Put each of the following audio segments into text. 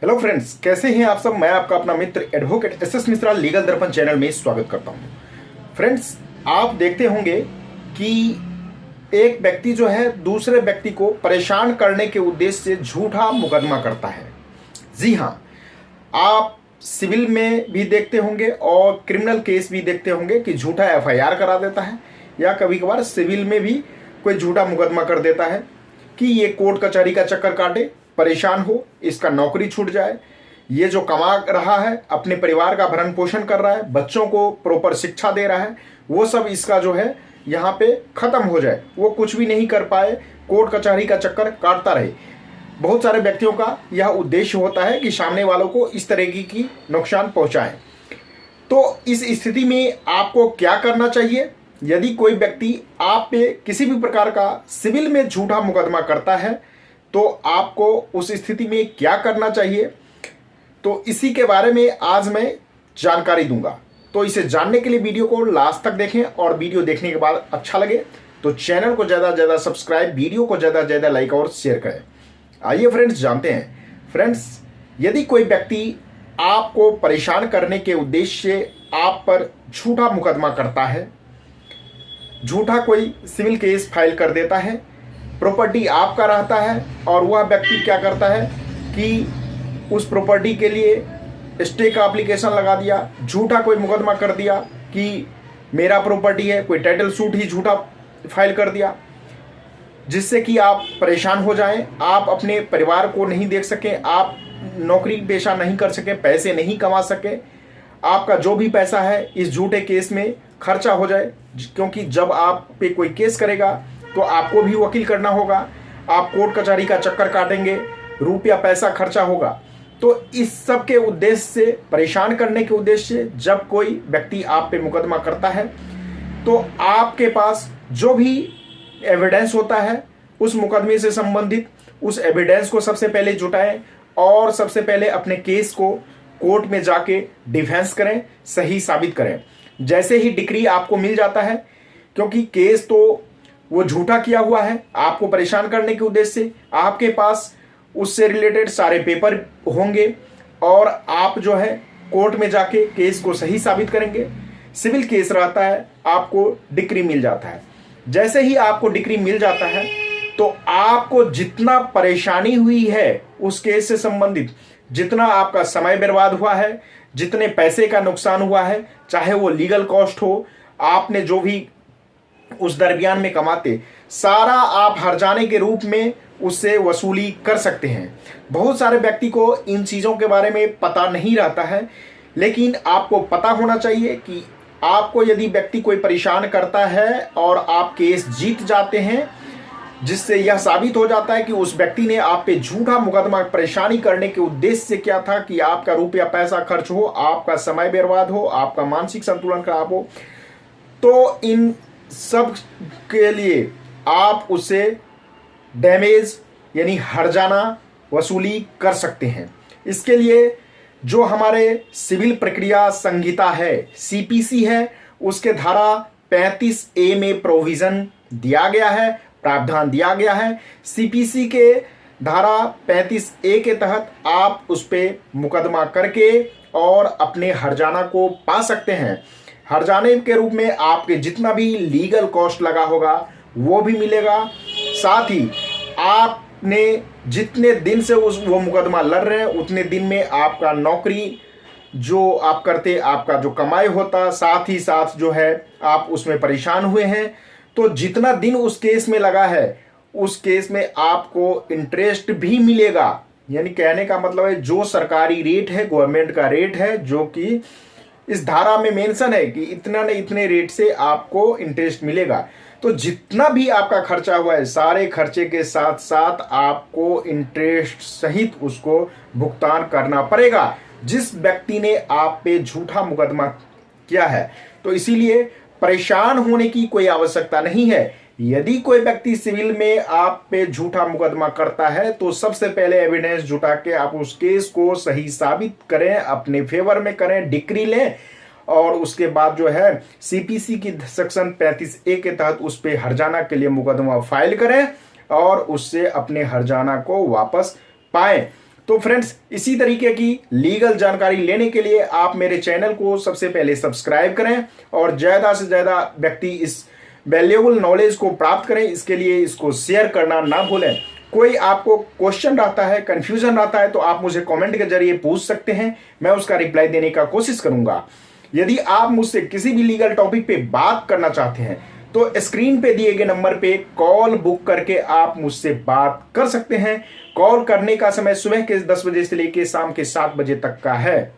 Hello friends, कैसे हैं आप सब। मैं आपका अपना मित्र एडवोकेट एसएस मिश्रा लीगल दर्पण चैनल में स्वागत करता हूं। फ्रेंड्स, आप देखते होंगे कि एक व्यक्ति जो है दूसरे व्यक्ति को परेशान करने के उद्देश्य से झूठा मुकदमा करता है। जी हाँ, आप सिविल में भी देखते होंगे और क्रिमिनल केस भी देखते होंगे कि झूठा एफआईआर करा देता है, या कभी कभार सिविल में भी कोई झूठा मुकदमा कर देता है कि ये कोर्ट कचहरी का चक्कर काटे, परेशान हो, इसका नौकरी छूट जाए, ये जो कमा रहा है अपने परिवार का भरण पोषण कर रहा है, बच्चों को प्रॉपर शिक्षा दे रहा है, वो सब इसका जो है यहाँ पे खत्म हो जाए, वो कुछ भी नहीं कर पाए, कोर्ट कचहरी का चक्कर काटता रहे। बहुत सारे व्यक्तियों का यह उद्देश्य होता है कि सामने वालों को इस तरह की नुकसान पहुंचाएं। तो इस स्थिति में आपको क्या करना चाहिए? यदि कोई व्यक्ति आप पे किसी भी प्रकार का सिविल में झूठा मुकदमा करता है तो आपको उस स्थिति में क्या करना चाहिए, तो इसी के बारे में आज मैं जानकारी दूंगा। तो इसे जानने के लिए वीडियो को लास्ट तक देखें, और वीडियो देखने के बाद अच्छा लगे तो चैनल को ज़्यादा से ज़्यादा सब्सक्राइब, वीडियो को ज़्यादा से ज़्यादा लाइक और शेयर करें। आइए फ्रेंड्स, जानते हैं। फ्रेंड्स, यदि कोई व्यक्ति आपको परेशान करने के उद्देश्य से आप पर झूठा मुकदमा करता है, झूठा कोई सिविल केस फाइल कर देता है, प्रॉपर्टी आपका रहता है और वह व्यक्ति क्या करता है कि उस प्रॉपर्टी के लिए स्टे का एप्लीकेशन लगा दिया, झूठा कोई मुकदमा कर दिया कि मेरा प्रॉपर्टी है, कोई टाइटल सूट ही झूठा फाइल कर दिया, जिससे कि आप परेशान हो जाएं, आप अपने परिवार को नहीं देख सकें, आप नौकरी पेशा नहीं कर सकें, पैसे नहीं कमा सकें, आपका जो भी पैसा है इस झूठे केस में खर्चा हो जाए। क्योंकि जब आप पे कोई केस करेगा तो आपको भी वकील करना होगा, आप कोर्ट कचहरी का चक्कर काटेंगे, रुपया पैसा खर्चा होगा। तो इस सब के उद्देश्य से, परेशान करने के उद्देश्य से जब कोई व्यक्ति आप पे मुकदमा करता है तो आपके पास जो भी एविडेंस होता है उस मुकदमे से संबंधित, उस एविडेंस को सबसे पहले जुटाएं और सबसे पहले अपने केस को कोर्ट में जाके डिफेंस करें, सही साबित करें। जैसे ही डिक्री आपको मिल जाता है, क्योंकि केस तो वो झूठा किया हुआ है आपको परेशान करने के उद्देश्य से, आपके पास उससे रिलेटेड सारे पेपर होंगे और आप जो है कोर्ट में जाके केस को सही साबित करेंगे। सिविल केस रहता है, आपको डिक्री मिल जाता है। जैसे ही आपको डिक्री मिल जाता है तो आपको जितना परेशानी हुई है उस केस से संबंधित, जितना आपका समय बर्बाद हुआ है, जितने पैसे का नुकसान हुआ है, चाहे वो लीगल कॉस्ट हो, आपने जो भी उस दरमियान में कमाते, सारा आप हर्जाने के रूप में उससे वसूली कर सकते हैं। बहुत सारे व्यक्ति को इन चीज़ों के बारे में पता नहीं रहता है, लेकिन आपको पता होना चाहिए कि आपको यदि व्यक्ति कोई परेशान करता है और आप केस जीत जाते हैं, जिससे यह साबित हो जाता है कि उस व्यक्ति ने आप पे झूठा मुकदमा परेशानी करने के उद्देश्य से क्या था कि आपका रुपया पैसा खर्च हो, आपका समय बर्बाद हो, आपका मानसिक संतुलन खराब हो, तो इन सब के लिए आप उससे डैमेज यानी हर्जाना वसूली कर सकते हैं। इसके लिए जो हमारे सिविल प्रक्रिया संहिता है, सीपीसी है, उसके धारा 35A में प्रोविजन दिया गया है, प्रावधान दिया गया है। सीपीसी के धारा 35A के तहत आप उस पर मुकदमा करके और अपने हर्जाना को पा सकते हैं। हर्जाने के रूप में आपके जितना भी लीगल कॉस्ट लगा होगा वो भी मिलेगा, साथ ही आपने जितने दिन से वो मुकदमा लड़ रहे हैं उतने दिन में आपका नौकरी जो आप करते, आपका जो कमाई होता, साथ ही साथ जो है आप उसमें परेशान हुए हैं, तो जितना दिन उस केस में लगा है उस केस में आपको इंटरेस्ट भी मिलेगा। यानी कहने का मतलब है जो सरकारी रेट है, गवर्नमेंट का रेट है, जो कि इस धारा में मेंशन है कि इतना न इतने रेट से आपको इंटरेस्ट मिलेगा। तो जितना भी आपका खर्चा हुआ है, सारे खर्चे के साथ साथ आपको इंटरेस्ट सहित उसको भुगतान करना पड़ेगा, जिस व्यक्ति ने आप पे झूठा मुकदमा किया है। तो इसीलिए परेशान होने की कोई आवश्यकता नहीं है। यदि कोई व्यक्ति सिविल में आप पे झूठा मुकदमा करता है तो सबसे पहले एविडेंस जुटा के आप उस केस को सही साबित करें, अपने फेवर में करें, डिक्री लें, और उसके बाद जो है सीपीसी की सेक्शन 35A के तहत उस पे हर्जाना के लिए मुकदमा फाइल करें और उससे अपने हर्जाना को वापस पाएं। तो फ्रेंड्स, इसी तरीके की लीगल जानकारी लेने के लिए आप मेरे चैनल को सबसे पहले सब्सक्राइब करें और ज़्यादा से ज़्यादा व्यक्ति इस वैल्यूएबल नॉलेज को प्राप्त करें। इसके लिए इसको शेयर करना ना भूलें। कोई आपको क्वेश्चन रहता है, कंफ्यूजन रहता है, तो आप मुझे कमेंट के जरिए पूछ सकते हैं, मैं उसका रिप्लाई देने का कोशिश करूंगा। यदि आप मुझसे किसी भी लीगल टॉपिक पे बात करना चाहते हैं तो स्क्रीन पे दिए गए नंबर पे कॉल बुक करके आप मुझसे बात कर सकते हैं। कॉल करने का समय सुबह के 10 बजे से लेकर शाम के 7 बजे तक का है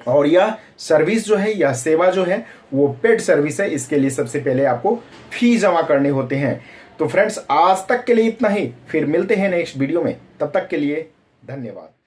और यह सर्विस जो है, यह सेवा जो है वो पेड सर्विस है। इसके लिए सबसे पहले आपको फी जमा करने होते हैं। तो फ्रेंड्स, आज तक के लिए इतना ही, फिर मिलते हैं नेक्स्ट वीडियो में। तब तक के लिए धन्यवाद।